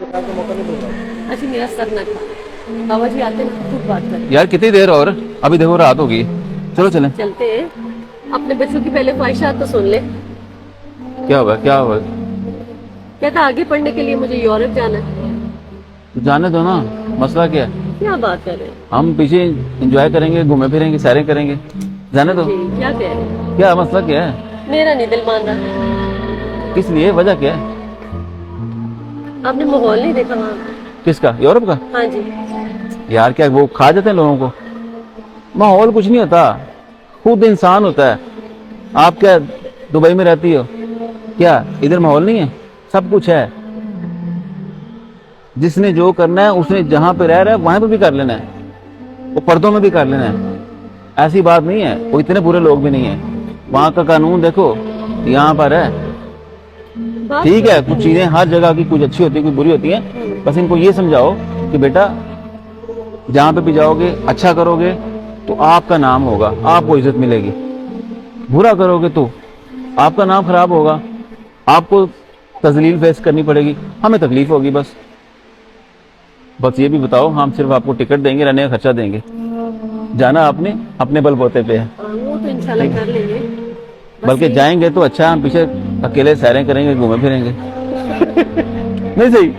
अच्छा मेरा सर ना खा, बाबा जी आते हैं खूब बात करें। यार कितनी देर और, अभी देखो रात होगी, चलो चलें। चलते हैं, अपने बच्चों की पहले ख्वाहिशात तो सुन ले। क्या हुआ क्या हुआ? कहता आगे पढ़ने के लिए मुझे यूरोप जाना है। तो जाने दो ना, मसला क्या है? क्या बात कर रहे हैं? हम पीछे एंजॉय करेंगे, घूमे फिरेंगे, सैरें करेंगे, जाने दो। जी क्या कह रहे हैं? क्या मसला क्या है? मेरा नहीं दिल मान रहा। किस लिए, वजह क्या है? आपने माहौल नहीं देखा वहाँ? किसका, यूरोप का? हाँ जी। यार क्या वो खा जाते हैं लोगों को? माहौल कुछ नहीं होता, खुद इंसान होता है। आप क्या दुबई में रहती हो क्या? इधर माहौल नहीं है? सब कुछ है। जिसने जो करना है उसने जहां पे रह रहा है वहां पे भी कर लेना है, वो पर्दों में भी कर लेना है। ऐसी बात नहीं है, वो इतने बुरे लोग भी नहीं है। वहां का कानून देखो, यहाँ पर है। बात ठीक है, कुछ चीजें हर जगह की कुछ अच्छी होती है, कुछ बुरी होती हैं। बस इनको ये समझाओ कि बेटा जहां पे भी जाओगे अच्छा करोगे तो आपका नाम होगा, आपको इज्जत मिलेगी। बुरा करोगे तो आपका नाम खराब होगा, आपको तजलील फेस करनी पड़ेगी, हमें तकलीफ होगी। बस बस ये भी बताओ, हम सिर्फ आपको टिकट देंगे, रहने का खर्चा देंगे, जाना आपने अपने बलबूते पे है। वो तो इंशाल्लाह कर लेंगे। बस बल्कि ये- जाएंगे तो अच्छा, हम पीछे अकेले सैरें करेंगे, घूमे फिरेंगे। नहीं सही?